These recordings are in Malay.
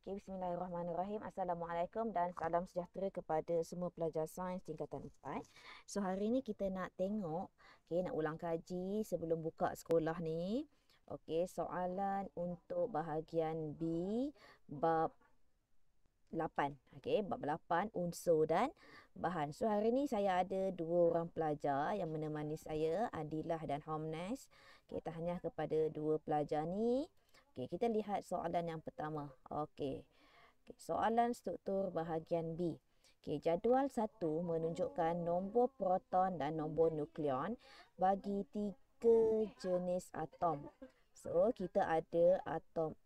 Okay, bismillahirrahmanirrahim. Assalamualaikum dan salam sejahtera kepada semua pelajar sains tingkatan 4. So hari ni kita nak tengok, nak ulang kaji sebelum buka sekolah ni. Soalan untuk bahagian B bab 8. Bab 8 unsur dan bahan. So hari ni saya ada dua orang pelajar yang menemani saya, Adilah dan Homnes. Tahniah kepada dua pelajar ni. Kita lihat soalan yang pertama. Soalan struktur bahagian B. Jadual 1 menunjukkan nombor proton dan nombor nukleon bagi 3 jenis atom. So, kita ada atom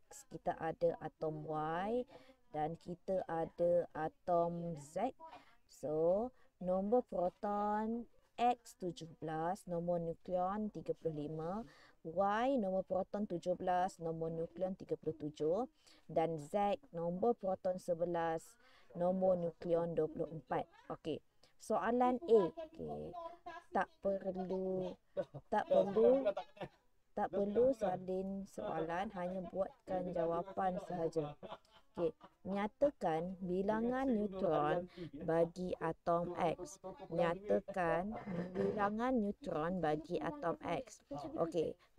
X, kita ada atom Y dan kita ada atom Z. So, nombor proton X 17, nombor nukleon 35, Y nombor proton 17, nombor nukleon 37 dan Z nombor proton 11, nombor nukleon 24. Okey. Soalan A. Tak perlu salin soalan, hanya buatkan jawapan sahaja. Nyatakan bilangan neutron bagi atom X. Nyatakan bilangan neutron bagi atom X.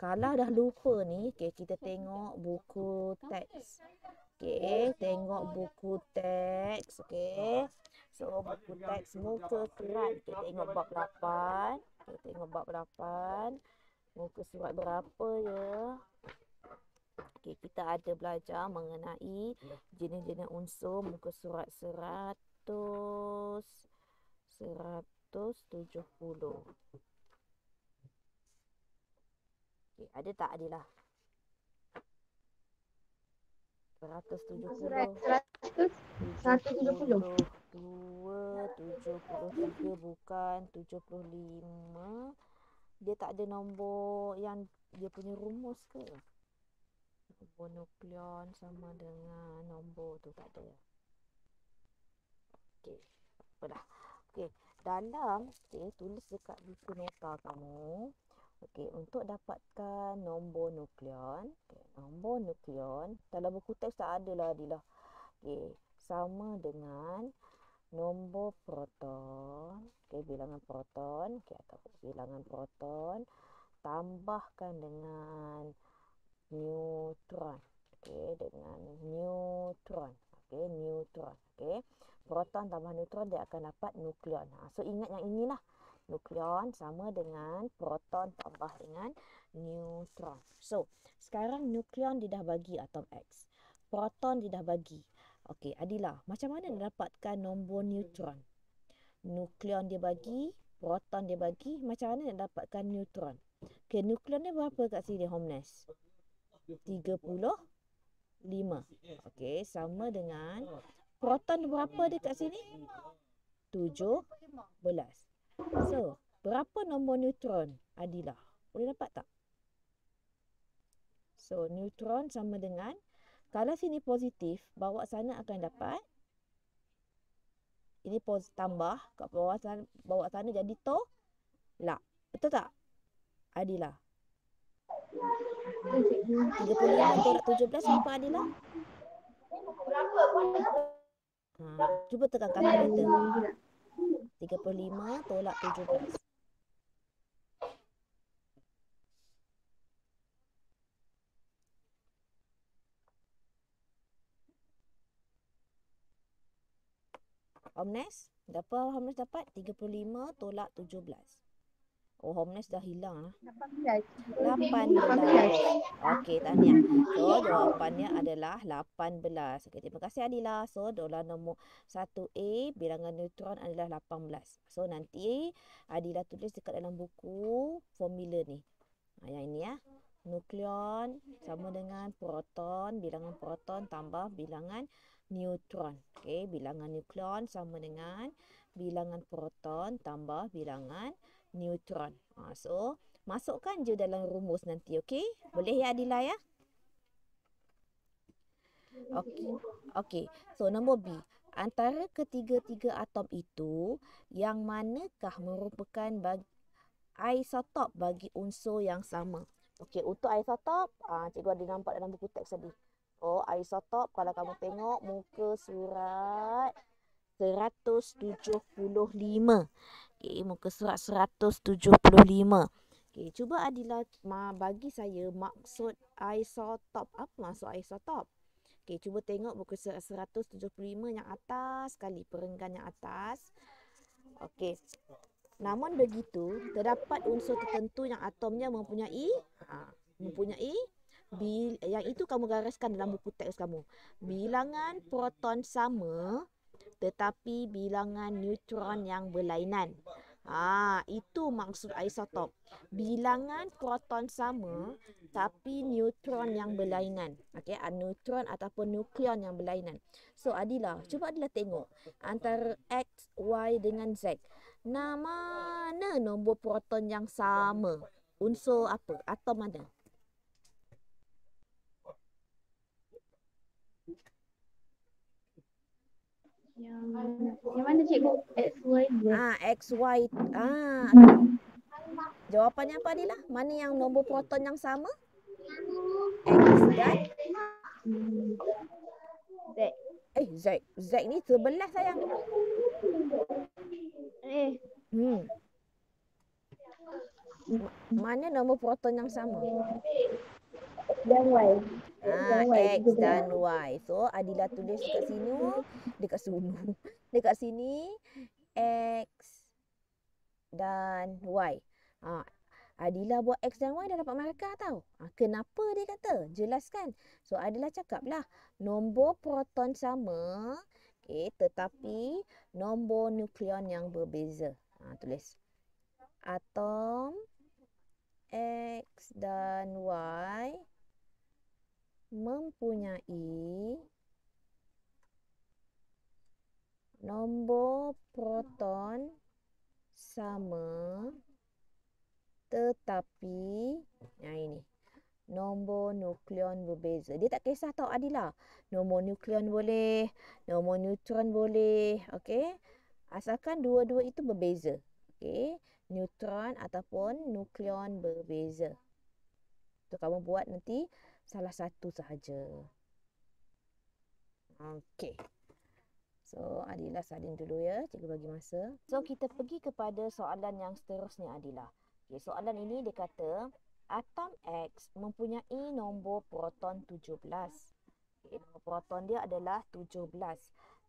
Kalau dah lupa ni, kita tengok buku teks. Tengok buku teks. So, buku teks muka kerat. Tengok bab 8. Tengok bab 8. Muka surat berapa ya? Kita ada belajar mengenai jenis-jenis unsur, muka surat 170. Ada tak Adilah? 170. 170. 72, 73 bukan, 75. Dia tak ada nombor yang dia punya rumus ke? Nombor nukleon sama dengan nombor tu tak ada. Apalah. Dalam tulis dekat buku nota kamu. Untuk dapatkan nombor nukleon, nombor nukleon dalam buku teks tak ada lah Adilah. Sama dengan nombor proton, bilangan proton, atau bilangan proton tambahkan dengan neutron. Dengan neutron. Neutron. Proton tambah neutron dia akan dapat nukleon. So ingat yang inilah. Nukleon sama dengan proton tambah dengan neutron. So, sekarang nukleon dia dah bagi atom X. Proton dia dah bagi. Adilah, macam mana nak dapatkan nombor neutron? Nukleon dia bagi, proton dia bagi, macam mana nak dapatkan neutron? Nukleon dia berapa kat sini, Homnes? 35. Sama dengan proton berapa dia kat sini? 17. So, berapa nombor neutron Adilah? Boleh dapat tak? So, neutron sama dengan, kalau sini positif, bawa sana akan dapat, ini tambah, kat bawah sana, bawa sana jadi tolak. Betul tak Adilah? 35 tolak 17 berapa Adilah? Cuba tekan kalkulator. 35 tolak 17. Homnes, berapa Homnes dapat? 35 tolak 17. Oh, Homnes dah hilang lah. 18. Tahniah. So, jawapannya adalah 18. Terima kasih Adilah. So, dalam nombor 1A, bilangan neutron adalah 18. So, nanti Adilah tulis dekat dalam buku formula ni. Yang ini ya. Nukleon sama dengan proton, bilangan proton tambah bilangan neutron. Bilangan nukleon sama dengan bilangan proton tambah bilangan neutron. So, masukkan je dalam rumus nanti, Boleh ya Adilah ya? So, nombor B. Antara ketiga-tiga atom itu, yang manakah merupakan isotop bagi unsur yang sama? Untuk isotop, cikgu ada nampak dalam buku teks tadi. Oh, isotop kalau kamu tengok muka surat 175. Okey, muka surat 175. Okey, cuba Adila bagi saya maksud isotop. Apa maksud isotop? Okey, cuba tengok muka surat 175 yang atas sekali, perenggan yang atas. Okey. Namun begitu, terdapat unsur tertentu yang atomnya mempunyai yang itu kamu gariskan dalam buku teks kamu. Bilangan proton sama tetapi bilangan neutron yang berlainan. Itu maksud isotop. Bilangan proton sama tapi neutron yang berlainan. Okey, neutron ataupun nukleon yang berlainan. So Adila, cuba Adila tengok antara X, Y dengan Z. Mana nombor proton yang sama? Unsur apa? Atom mana? Yang mana cikgu? X, Y, Z. X, Y. Jawapannya apa Adila? Mana yang nombor proton yang sama? X dan Z. Z. Z ni 11 sayang. Hmm. Mana nombor proton yang sama? Dan Y. X dan Y. So Adila tulis dekat sini, dekat sini X dan Y. Adila buat X dan Y dah dapat markah tau. Kenapa dia kata? Jelaskan. So Adila cakaplah nombor proton sama, tetapi nombor nukleon yang berbeza. Tulis. Atom X dan Y mempunyai nombor proton sama tetapi ini nombor nukleon berbeza. Dia tak kisah tau Adila. Nombor nukleon boleh, nombor neutron boleh, okey? Asalkan dua-dua itu berbeza. Okey? Neutron ataupun nukleon berbeza. Tu kamu buat nanti salah satu sahaja. Okey. So, Adila salin dulu ya. Cikgu bagi masa. So, kita pergi kepada soalan yang seterusnya, Adila. Okay, soalan ini dia kata, atom X mempunyai nombor proton 17. Okay, nombor proton dia adalah 17.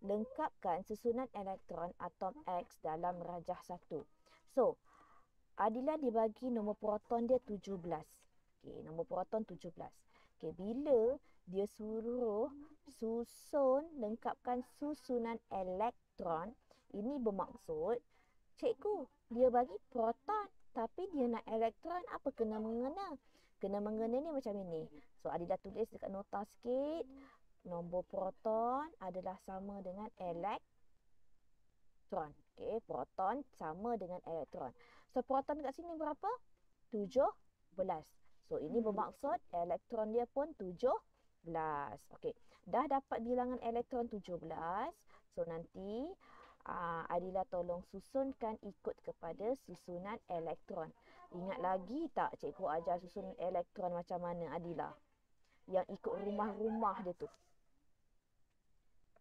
Lengkapkan susunan elektron atom X dalam rajah 1. So, Adila dibagi nombor proton dia 17. Okay, nombor proton 17. Okay, bila dia suruh lengkapkan susunan elektron, ini bermaksud, cikgu, dia bagi proton tapi dia nak elektron, apa kena mengena? Kena mengena ni macam ini. So, Adila tulis dekat nota sikit, nombor proton adalah sama dengan elektron. Okay, proton sama dengan elektron. So, proton kat sini berapa? 17. So, ini bermaksud elektron dia pun 17. Okey. Dah dapat bilangan elektron 17. So, nanti Adila tolong susunkan ikut kepada susunan elektron. Ingat lagi tak cikgu ajar susunan elektron macam mana Adila? Yang ikut rumah-rumah dia tu.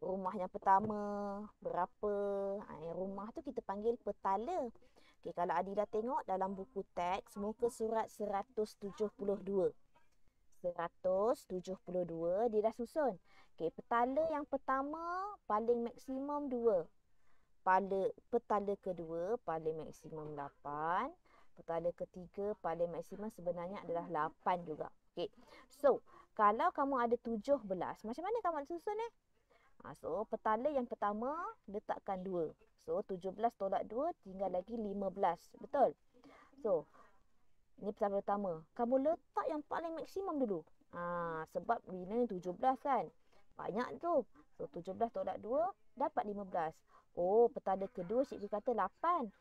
Rumah yang pertama berapa? Yang rumah tu kita panggil petala. Okay, kalau Adila tengok dalam buku teks, muka surat 172. 172 dia dah susun. Okay, petala yang pertama paling maksimum 2. Petala kedua paling maksimum 8. Petala ketiga paling maksimum sebenarnya adalah 8 juga. Okay. So, kalau kamu ada 17, macam mana kamu nak susun So, petala yang pertama letakkan 2. So, 17 tolak 2 tinggal lagi 15. Betul? So, ini petala pertama. Kamu letak yang paling maksimum dulu. Sebab ini 17 kan. Banyak tu. So, 17 tolak 2 dapat 15. Oh, petala kedua cikgu kata 8.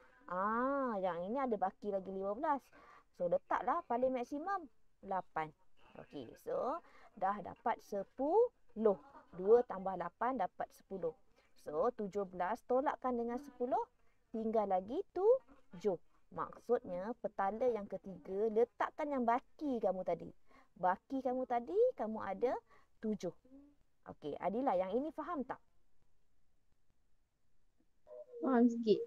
Yang ini ada baki lagi 15. So, letaklah paling maksimum 8. Okey, so dah dapat 10. 2 tambah 8 dapat 10. So, 17 tolakkan dengan 10, tinggal lagi 7. Maksudnya, petala yang ketiga, letakkan yang baki kamu tadi. Baki kamu tadi, kamu ada 7. Okey, Adila, yang ini faham tak? Faham sikit.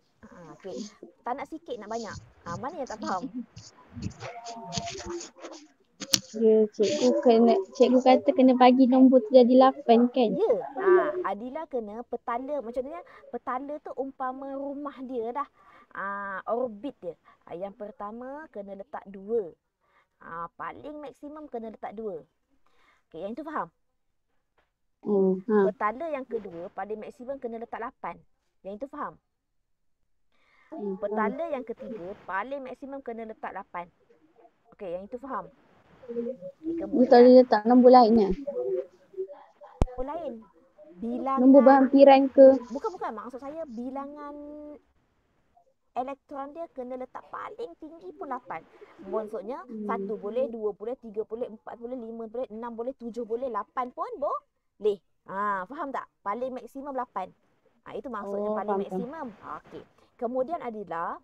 Okey. Tak nak sikit, nak banyak. Mana yang tak faham? Ya, cikgu kata kena bagi nombor tu jadi 8 kan? Ya. Adila kena petala. Macam ni, petala tu umpama rumah dia dah. Orbit dia. Yang pertama kena letak 2. Paling maksimum kena letak 2. Okey, yang itu faham? Oh, ha. Petala yang kedua paling maksimum kena letak 8. Yang itu faham? Petala yang ketiga paling maksimum kena letak 8. Okey, yang itu faham? Okay, Dia tak boleh kemudian letak nombor lain lah. nombor lain. Nombor Bilangan berhampiran ke? bukan maksud saya bilangan elektron dia kena letak paling tinggi pun 8. Maksudnya 1 boleh, 2 boleh, 3 boleh, 4 boleh, 5 boleh, 6 boleh, 7 boleh, 8 pun boleh. Faham tak? Paling maksimum 8. Itu maksudnya Oh, paling faham. maksimum. Okey. Kemudian Adila,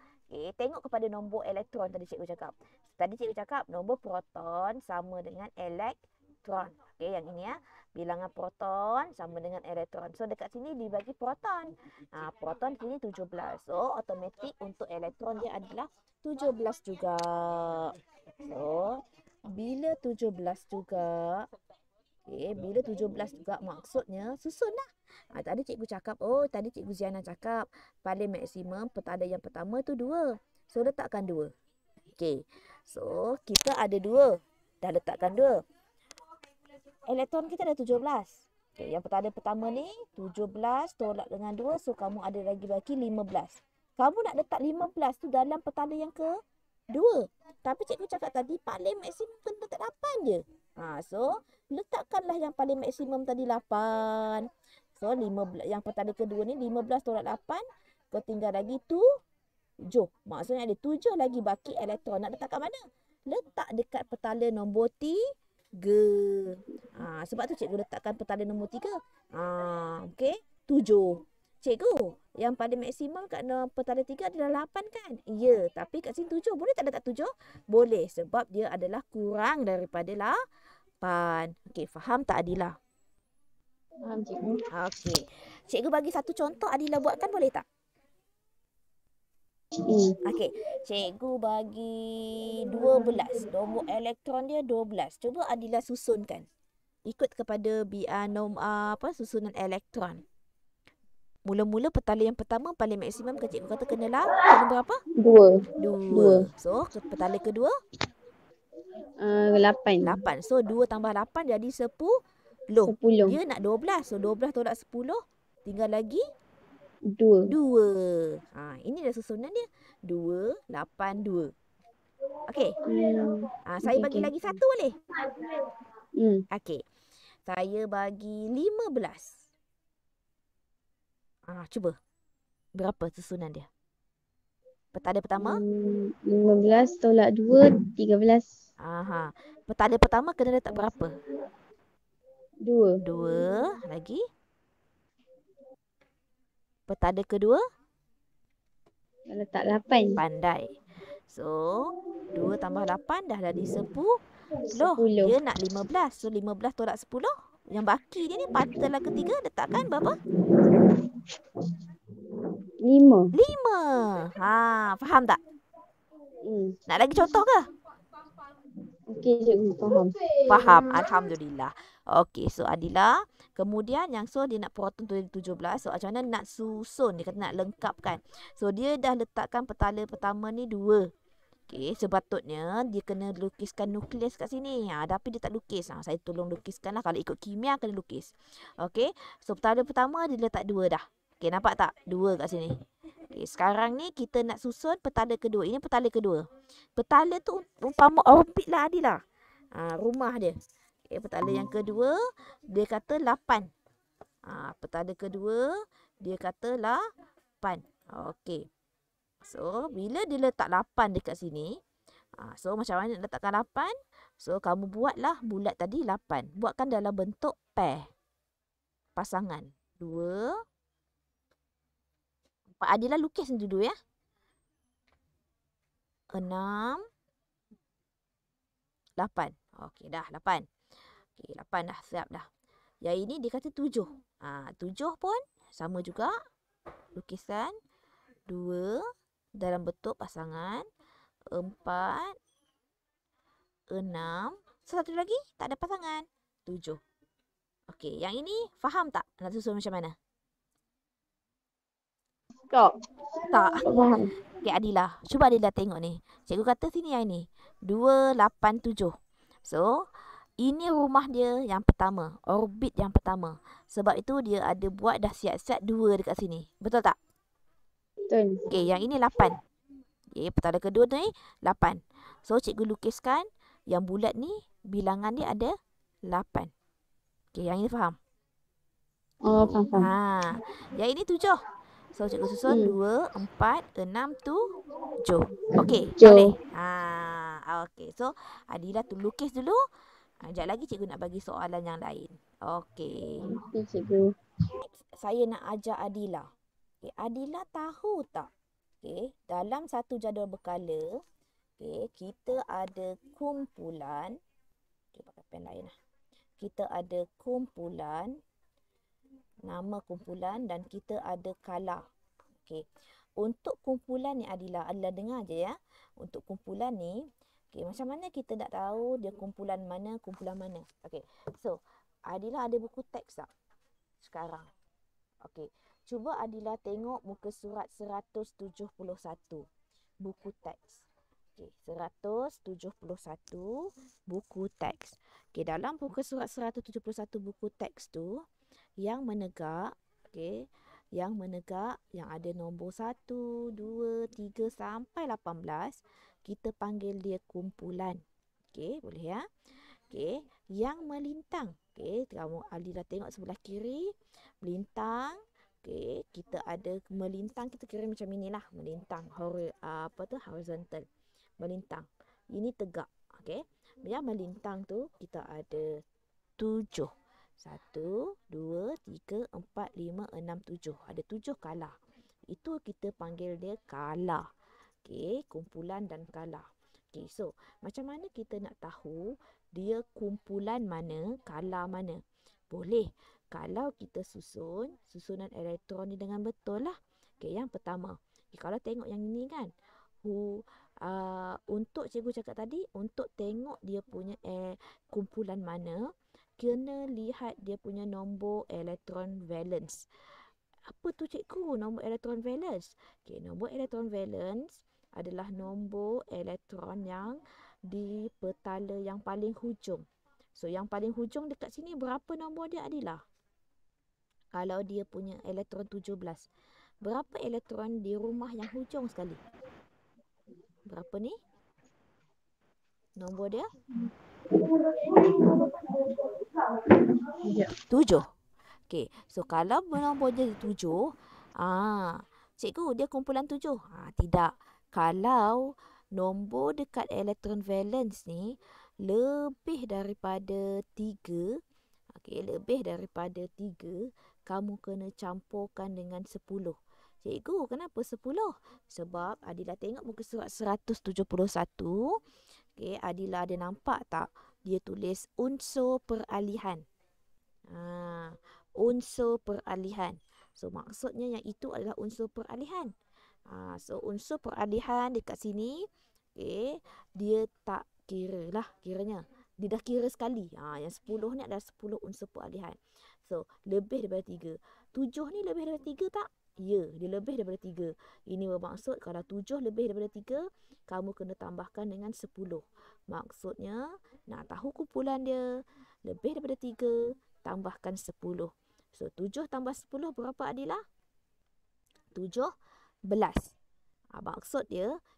tengok kepada nombor elektron tadi cikgu cakap. Tadi cikgu cakap nombor proton sama dengan elektron. Okey, yang ini ya. Bilangan proton sama dengan elektron. So dekat sini dibagi proton. Proton sini 17. So automatik untuk elektron dia adalah 17 juga. So bila 17 juga, bila 17 juga maksudnya susunlah. Tadi cikgu cakap, tadi cikgu Ziana cakap paling maksimum petala yang pertama tu 2. So letakkan 2. Okey. So kita ada 2. Dah letakkan 2. Elektron kita ada 17. Okay, yang petala pertama ni 17 tolak dengan 2. So kamu ada lagi baki 15. Kamu nak letak 15 tu dalam petala yang ke 2. Tapi cikgu cakap tadi paling maksimum kena letak 8 je. So letakkanlah yang paling maksimum tadi 8. So 15, yang petala kedua ni 15 tolak 8. Kau tinggal lagi 7. Maksudnya ada 7 lagi baki elektron. Nak letak kat mana? Letak dekat petala nombor 3. Sebab tu cikgu letakkan petala nombor 3. Okey, 7. Cikgu, yang paling maksimum kat petala 3 adalah 8 kan? Ya, tapi kat sini 7. Boleh tak letak 7? Boleh, sebab dia adalah kurang daripada 8. Okey, faham tak Adila? Faham cikgu. Okey. Cikgu bagi satu contoh Adila buatkan, boleh tak? Okey, cikgu bagi 12. Nombor elektron dia 12. Cuba Adila susunkan. Ikut kepada susunan elektron. Mula-mula petala yang pertama paling maksimum ke cikgu kata kena berapa? 2. So, petala kedua? 8. 8. So, 2 tambah 8 jadi 10. 10. Dia nak 12. So, 12 tolak 10. Tinggal lagi 2. 2. Ini dah susunan dia. 2, 8, 2. Okey. Saya bagi lagi satu boleh? Okey. Saya bagi 15. Cuba. Berapa susunan dia? Petala pertama? 15 tolak 2, 13. Petala pertama kena letak berapa? 2. 2. Lagi? Petala kedua? Letak 8. Pandai. So, 2 tambah 8 dah jadi 10. 10. Dia nak 15. So, 15 tolak 10. Yang baki dia ni petala ketiga letakkan berapa? 5. 5. Faham tak? Nak lagi contoh ke? Okey, cikgu faham. Faham. Alhamdulillah. Okey, so Adila. Kemudian yang dia nak proton tu 17. So macam mana nak susun? Dia kata nak lengkapkan. So dia dah letakkan petala pertama ni 2. Okey, sepatutnya dia kena lukiskan nukleus kat sini. Tapi dia tak lukis. Saya tolong lukiskan lah. Kalau ikut kimia kena lukis. Okey, so petala pertama dia letak 2 dah. Okey, nampak tak? 2 kat sini. Okey, sekarang ni kita nak susun petala kedua. Ini petala kedua. Petala tu umpama orbit lah Adila. Rumah dia. Okay, petala yang kedua, dia kata 8. Petala kedua, dia kata 8. Okey. So, bila dia letak 8 dekat sini, so macam mana nak letakkan 8? So, kamu buatlah bulat tadi 8. Buatkan dalam bentuk pair. Pasangan. 2. Pak Adila lukis dulu ya. 6. 8. Okey, dah 8. Okey, 8 dah. Siap dah. Yang ini dia kata 7. 7 pun sama juga. Lukiskan 2 dalam bentuk pasangan, 4, 6. Satu lagi tak ada pasangan, 7. Okey, yang ini faham tak nak susun macam mana? Tak. Tak. Tak faham. Okey, Adila. Cuba Adila tengok ni. Cikgu kata sini yang ini. 287. So, ini rumah dia yang pertama. Orbit yang pertama. Sebab itu dia ada buat dah siap-siap 2 dekat sini. Betul tak? Betul. Okey, yang ini 8. Okey, pertanda kedua tu ni 8. So, cikgu lukiskan yang bulat ni bilangan dia ada 8. Okey, yang ini faham? Oh, faham. Yang ini 7. So, cikgu susun 2, 4, 6, 7. Okey, boleh? Okey. So, Adila tu lukis dulu. Sekejap lagi cikgu nak bagi soalan yang lain. Okey. Okey, cikgu. Saya nak ajar Adila. Okay, Adila tahu tak? Okay, dalam satu jadual berkala, okay, kita ada kumpulan. Okay, pakai pen lain lah. Kita ada kumpulan, nama kumpulan dan kita ada kala. Okay. Untuk kumpulan ni Adila dengar je ya. Untuk kumpulan ni, okay, macam mana kita nak tahu dia kumpulan mana? Okay. So, Adila ada buku teks tak? Sekarang. Okay. Cuba Adila tengok muka surat 171. Buku teks. Okay. 171 buku teks. Okay. Dalam muka surat 171 buku teks tu, yang menegak, okay, yang ada nombor 1, 2, 3 sampai 18, kita panggil dia kumpulan. Okey, boleh ya? Okey, yang melintang. Okey, kamu Adila tengok sebelah kiri, melintang. Okey, kita ada melintang, kita kira macam inilah, melintang, horizontal. Melintang. Ini tegak, okey. Yang melintang tu kita ada 7. 1, 2, 3, 4, 5, 6, 7. Ada 7 kala. Itu kita panggil dia kala. Okey, kumpulan dan kala. Okey, so macam mana kita nak tahu dia kumpulan mana, kala mana? Boleh. Kalau kita susunan elektron ni dengan betul lah. Okey, yang pertama. Okay, kalau tengok yang ini kan. Untuk cikgu cakap tadi, untuk tengok dia punya kumpulan mana, kena lihat dia punya nombor elektron valence. Apa tu cikgu nombor elektron valence? Okay, nombor elektron valence adalah nombor elektron yang di petala yang paling hujung. So, yang paling hujung dekat sini berapa nombor dia Adila? Kalau dia punya elektron 17. Berapa elektron di rumah yang hujung sekali? Berapa ni? Nombor dia? 7. Okey, so kalau nombor dia 7, cikgu dia kumpulan 7. Tidak. Kalau nombor dekat elektron valence ni lebih daripada 3, okey, lebih daripada 3, kamu kena campurkan dengan 10. Cikgu, kenapa 10? Sebab Adila tengok muka surat 171. Okey, Adila ada nampak tak? Dia tulis unsur peralihan. Unsur peralihan. So, maksudnya yang itu adalah unsur peralihan. So, unsur peralihan dekat sini, okay, dia tak kira lah kiranya. Dia dah kira sekali. Yang 10 ni adalah 10 unsur peralihan. So, lebih daripada 3. 7 ni lebih daripada 3 tak? Ya, dia lebih daripada 3. Ini bermaksud kalau 7 lebih daripada 3, kamu kena tambahkan dengan 10. Maksudnya, nak tahu kumpulan dia, lebih daripada 3, tambahkan 10. So, 7 tambah 10 berapa Adila? 17. Maksud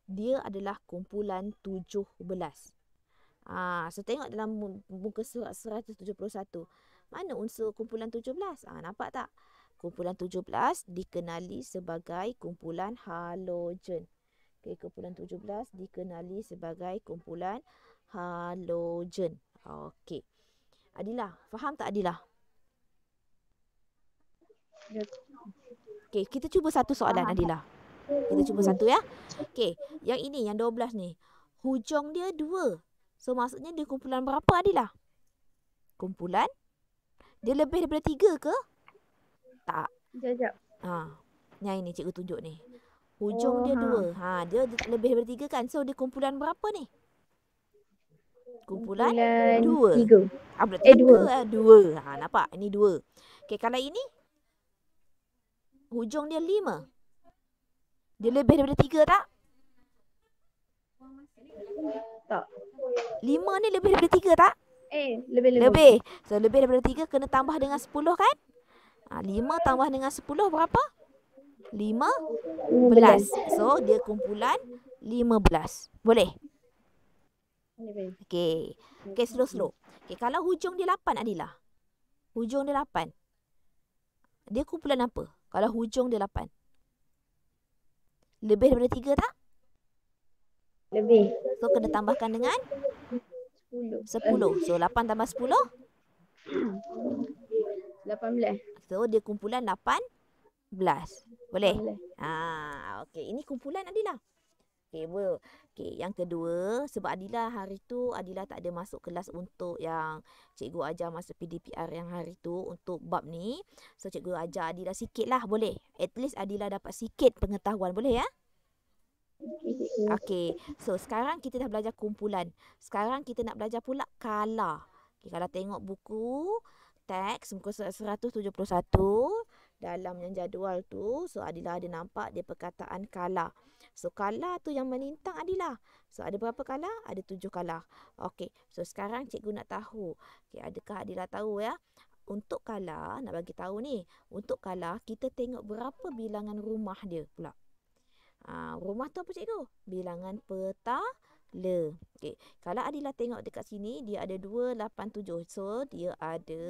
dia adalah kumpulan 17. So, tengok dalam muka surat 171. Mana unsur kumpulan 17? Nampak tak? Kumpulan 17 dikenali sebagai kumpulan halogen. Okay, kumpulan 17 dikenali sebagai kumpulan halogen. Okey. Adila, faham tak Adila? Okey, kita cuba satu soalan Adila. Kita cuba satu ya. Okey, yang ini, yang 12 ni. Hujung dia 2. So, maksudnya dia kumpulan berapa Adila? Kumpulan Dia lebih daripada 3 ke? Tak. Sekejap. Yang ini cikgu tunjuk ni. Hujung Oh, dia 2. Dia tak lebih daripada 3 kan? So, dia kumpulan berapa ni? Kumpulan 2. 3. Berarti 2. 2. Nampak? Ini 2. Okey, kalau ini hujung dia 5. Dia lebih daripada 3 tak? Tak. 5 ni lebih daripada 3 tak? Lebih. Lebih. So, lebih daripada 3 kena tambah dengan 10 kan? 5 tambah dengan 10 berapa? 15. So, dia kumpulan 15. Boleh? Okey. Okey, slow. Okey, kalau hujung dia 8 Adilah. Hujung dia 8. Dia kumpulan apa? Kalau hujung dia 8. Lebih daripada 3 tak? Lebih. So, kena tambahkan dengan 10. So, 8 tambah 10? 18. So, dia kumpulan 18. Boleh? 18. Okey. Ini kumpulan Adilah. Okey, yang kedua, sebab Adilah hari tu, Adilah tak ada masuk kelas untuk yang cikgu ajar masa PDPR yang hari tu untuk bab ni. So, cikgu ajar Adilah sikit lah, boleh? At least Adilah dapat sikit pengetahuan, boleh ya? Okey, so sekarang kita dah belajar kumpulan. Sekarang kita nak belajar pula kala. Okay, kalau tengok buku teks muka surat 171 dalam yang jadual tu, so Adilah ada nampak dia perkataan kala. So kala tu yang melintang Adilah. So ada berapa kala? Ada 7 kala. Okey, so sekarang cikgu nak tahu. Okey, adakah Adilah tahu ya? Untuk kala, nak bagi tahu ni, untuk kala kita tengok berapa bilangan rumah dia pula. Rumah tu apa cikgu? Bilangan petala. Okey, kalau Adilah tengok dekat sini, dia ada 287. So, dia ada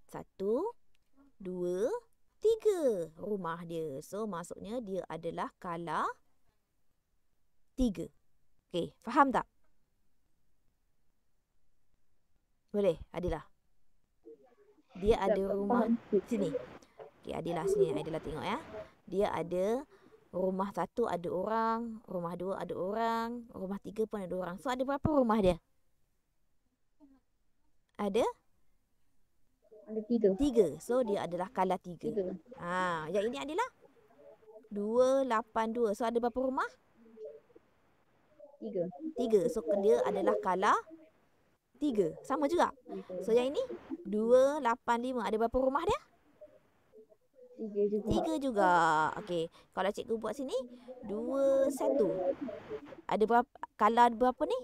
1, 2, 3 rumah dia. So, maksudnya dia adalah kala 3. Okey, faham tak? Boleh, Adilah? Dia ada rumah sini. Okey, Adilah sini. Adilah tengok ya. Dia ada rumah 1 ada orang, rumah 2 ada orang, rumah 3 pun ada orang. So, ada berapa rumah dia? Ada 3. So, dia adalah kala 3. Yang ini adalah 282. So, ada berapa rumah? 3. So, dia adalah kala 3. Sama juga. So, yang ini 285. Ada berapa rumah dia? 3 juga. Okey. Kalau cikgu buat sini, 21. Ada berapa? Kala berapa ni?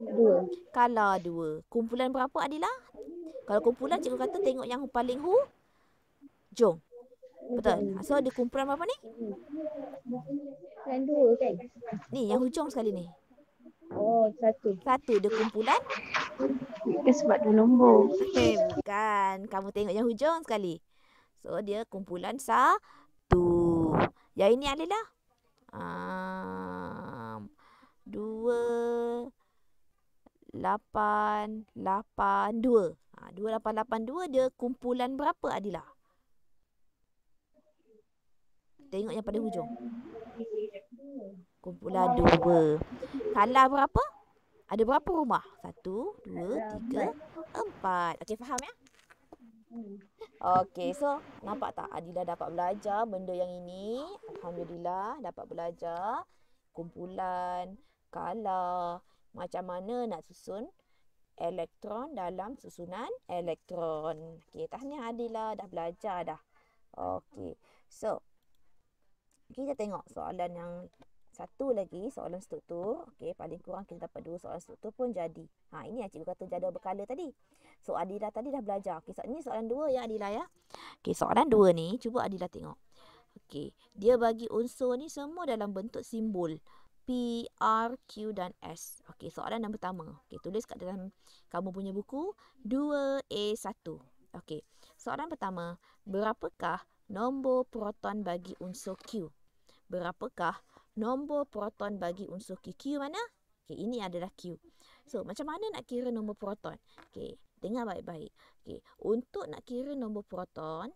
2. Kala 2. Kumpulan berapa Adilah? Kalau kumpulan, cikgu kata tengok yang paling hujung. Betul? So, dia kumpulan berapa ni? Yang 2 kan? Ni, yang hujung sekali ni. 1. 1 dia kumpulan. Sebab 2 nombor. Bukan. Kamu tengok yang hujung sekali. So, dia kumpulan 1. Yang ini adalah 2882. 2882 dia kumpulan berapa Adilah? Tengok yang pada hujung. Kumpulan 2. Kala berapa? Ada berapa rumah? 1, 2, 3, 4. Okey, faham ya? Okey, so nampak tak Adilah dapat belajar benda yang ini. Alhamdulillah dapat belajar kumpulan, kala, macam mana nak susun elektron dalam susunan elektron. Okey, tahniah Adilah dah belajar dah. Okey, so kita tengok soalan yang satu lagi, soalan struktur. Okey, paling kurang kita dapat 2 soalan struktur pun jadi. Ini yang cikgu kata jadual berkala tadi. So, Adilah tadi dah belajar. Okey, ini soalan 2 ya Adilah ya. Okey, soalan 2 ni, cuba Adilah tengok. Okey, dia bagi unsur ni semua dalam bentuk simbol P, R, Q dan S. Okey, soalan yang pertama. Okey, tulis kat dalam kamu punya buku 2A1. Okey, soalan pertama. Berapakah nombor proton bagi unsur Q? Berapakah nombor proton bagi unsur Q? Q mana? Okey, ini adalah Q. So, macam mana nak kira nombor proton? Okey, dengar baik-baik. Okey, untuk nak kira nombor proton,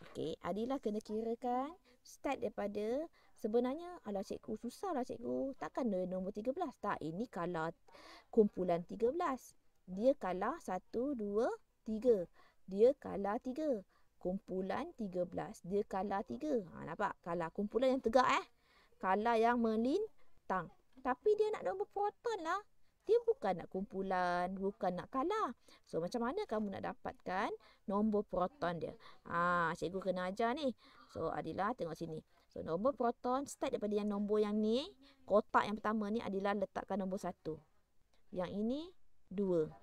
okey, Adilah kena kirakan start daripada sebenarnya, alah cikgu, susah lah cikgu. Takkan ada nombor 13. Tak, ini kala kumpulan 13. Dia kalah 1, 2, 3. Dia kalah 3. Kumpulan 13. Dia kalah 3. Nampak? Kalah. Kumpulan yang tegak Kalah yang melintang. Tapi dia nak nombor proton lah. Dia bukan nak kumpulan, bukan nak kalah. So, macam mana kamu nak dapatkan nombor proton dia? Cikgu kena ajar ni. So, Adila tengok sini. So, nombor proton start daripada yang nombor yang ni. Kotak yang pertama ni Adila letakkan nombor 1. Yang ini 2.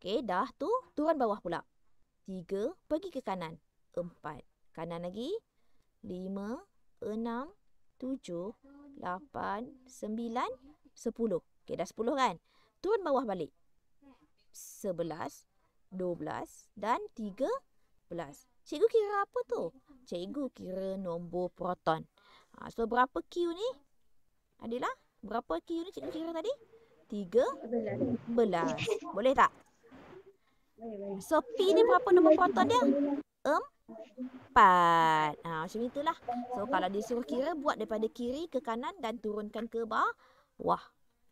Okey, dah tu turun bawah pula. 3 pergi ke kanan. 4. Kanan lagi. 5, 6, 7, 8, 9, 10. Okey, dah 10 kan? Turun bawah balik. 11, 12 dan 13. Cikgu kira apa tu? Cikgu kira nombor proton. So, berapa Q ni? Adila, berapa Q ni cikgu kira tadi? 13. Boleh tak? So, P ni berapa nombor proton dia? 4. Macam itulah. So, kalau disuruh kira, buat daripada kiri ke kanan dan turunkan ke bawah.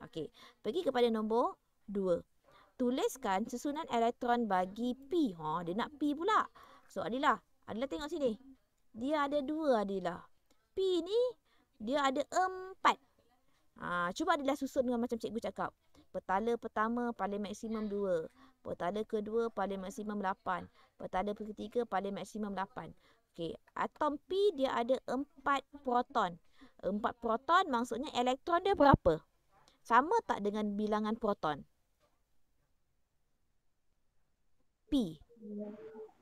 Okey. Pergi kepada nombor 2. Tuliskan susunan elektron bagi P. Dia nak P pula. So, Adila tengok sini. Dia ada 2, Adila. P ni, dia ada 4. Cuba Adila susun dengan macam cikgu cakap. Petala pertama paling maksimum 2. Petala kedua paling maksimum 8. Petala ketiga paling maksimum 8. Okey, atom P dia ada 4 proton. 4 proton maksudnya elektron dia berapa? Sama tak dengan bilangan proton? P.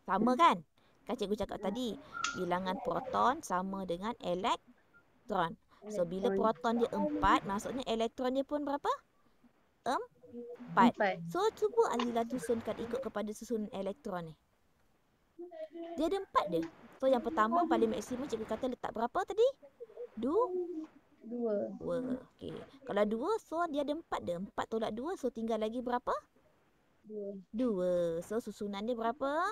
Sama kan? Kan cikgu cakap tadi, bilangan proton sama dengan elektron. So, bila proton dia 4, maksudnya elektron dia pun berapa? 4. So, cuba Alila susunkan ikut kepada susunan elektron ni. Dia ada 4 dia. So, yang pertama paling maksimum cikgu kata letak berapa tadi? 2. Okey. Kalau 2, so dia ada 4 dia. 4 tolak 2, so tinggal lagi berapa? 2. So, susunan dia berapa?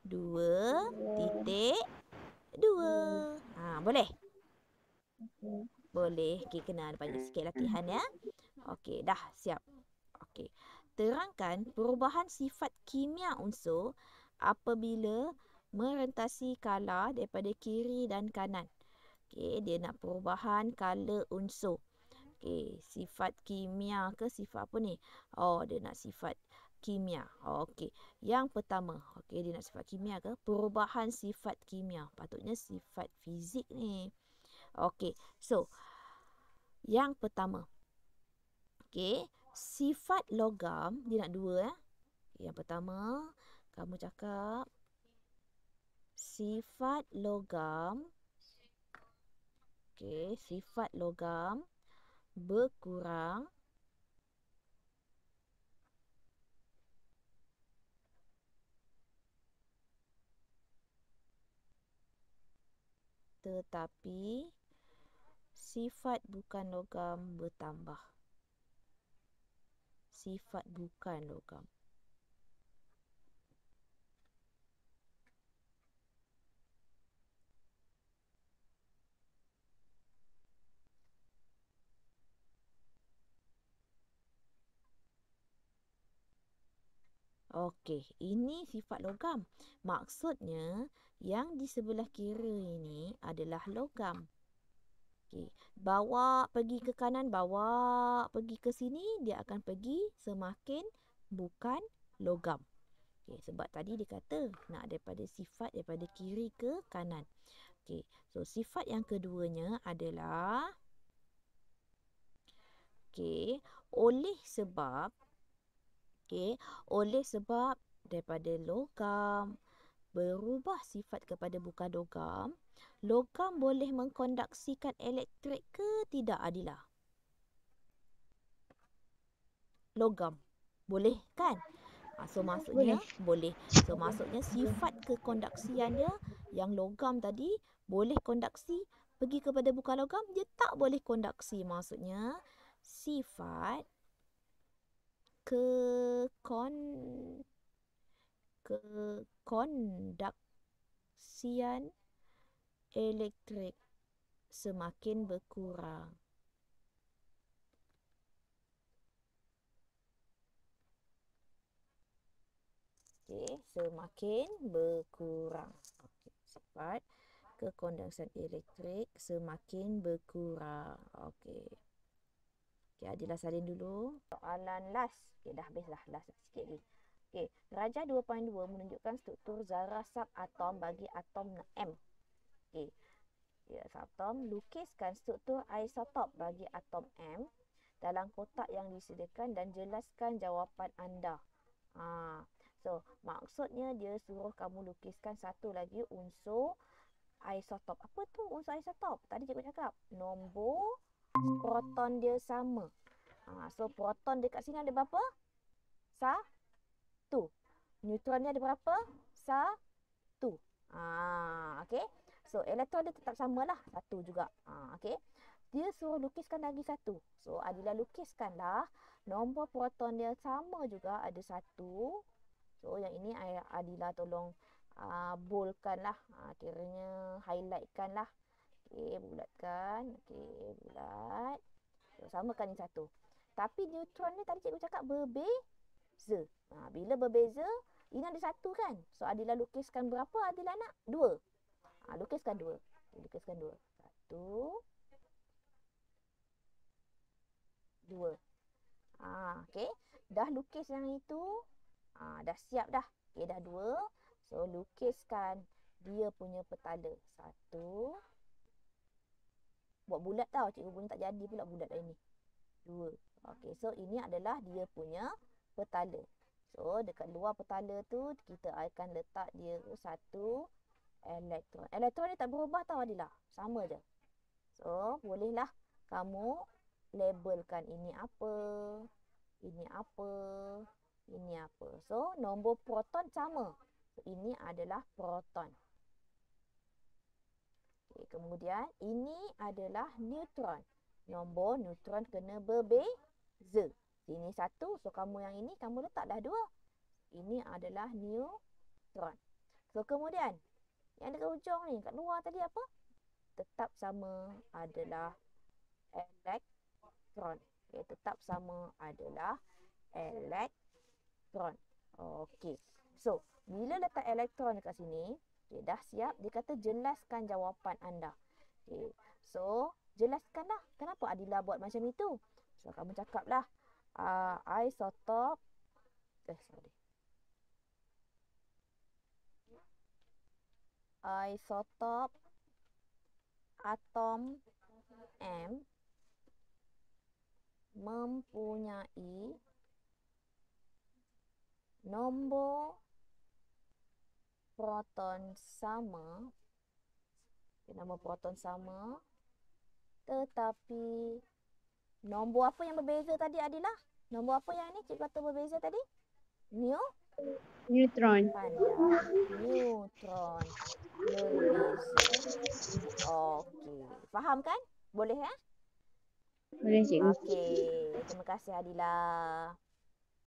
2.2. Boleh? Boleh. Okey, kena ada banyak sikit latihan ya. Okey, dah siap. Okey. Terangkan perubahan sifat kimia unsur apabila merentasi kala daripada kiri dan kanan. Okey, dia nak perubahan kala unsur. Okey, sifat kimia ke sifat apa ni? Dia nak sifat kimia. Okey. Yang pertama, okey, dia nak sifat kimia ke? Perubahan sifat kimia. Patutnya sifat fizik ni. Okey. So, yang pertama. Okey, sifat logam dia nak 2 Yang pertama, kamu cakap sifat logam. Okey, sifat logam berkurang tetapi sifat bukan logam bertambah. Sifat bukan logam. Okey, ini sifat logam. Maksudnya, yang di sebelah kiri ini adalah logam. Okey, bawa pergi ke kanan, bawa pergi ke sini, dia akan pergi semakin bukan logam. Okey, sebab tadi dia kata nak daripada sifat daripada kiri ke kanan. Okey, so sifat yang keduanya adalah oleh sebab daripada logam berubah sifat kepada bukan logam, logam boleh mengkonduksikan elektrik ke tidak, Adila? Logam. Boleh kan? So, maksudnya boleh. So, maksudnya sifat kekonduksian dia yang logam tadi boleh konduksi pergi kepada bukan logam, dia tak boleh konduksi. Maksudnya sifat kekonduksian elektrik semakin berkurang. Okey, semakin berkurang. Okey, sifat kekondensan elektrik semakin berkurang. Okey. Okey, Adila salin dulu. Soalan last. Okey, dah habis dah. Last sikit lagi. Okey, darjah 2.2 menunjukkan struktur zarah subatom bagi atom M. Okey. Ya, atom. Lukiskan struktur isotop bagi atom M dalam kotak yang disediakan dan jelaskan jawapan anda. So, maksudnya dia suruh kamu lukiskan satu lagi unsur isotop. Apa tu unsur isotop? Tadi cikgu cakap nombor proton dia sama. So, proton dekat sini ada berapa? Satu. Neutron dia ada berapa? Satu. Okay. So, elektron dia tetap samalah. Satu juga. Okay. Dia suruh lukiskan lagi satu. So, Adila lukiskanlah. Nombor proton dia sama juga, ada satu. So, yang ini Adila tolong boldkan lah. Kiranya highlightkan lah. Okay, bulatkan. Okay, bulat. So, samakan ni satu. Tapi neutron ni tadi cikgu cakap berbeza. Bila berbeza, ini ada satu kan? So, Adila lukiskan berapa Adila nak? Dua. Lukiskan dua. Lukiskan dua. Satu. Dua. Okay. Dah lukis yang itu. Dah siap dah. Okay, dah dua. So, lukiskan dia punya petala. Satu. Buat bulat tau. Cikgu punya tak jadi pula bulat dah ini. Dua. Okay, so ini adalah dia punya petala. So, dekat luar petala tu, kita akan letak dia satu elektron. Elektron ni tak berubah tau Adila. Sama je. So, bolehlah kamu labelkan ini apa, ini apa, ini apa. So, nombor proton sama. So, ini adalah proton. Okay, kemudian, ini adalah neutron. Nombor neutron kena berbeza. Sini satu, so kamu yang ini, kamu letaklah dua. Ini adalah neutron. So, kemudian, yang dekat ujung ni, kat luar tadi apa? Tetap sama adalah elektron. Okay, tetap sama adalah elektron. Okey. So, bila letak elektron dekat sini, okay, dah siap. Dia kata jelaskan jawapan anda. Okay. So, jelaskanlah kenapa Adila buat macam itu. So, kamu cakaplah isotop. Isotop atom M mempunyai nombor proton sama. Nombor proton sama. Tetapi nombor apa yang berbeza tadi Adila? Nombor apa yang ni cikgu kata berbeza tadi? Neutron. Pandai. Neutron berbeza. Okey. Faham kan? Boleh Boleh cikgu. Okey. Terima kasih Adila.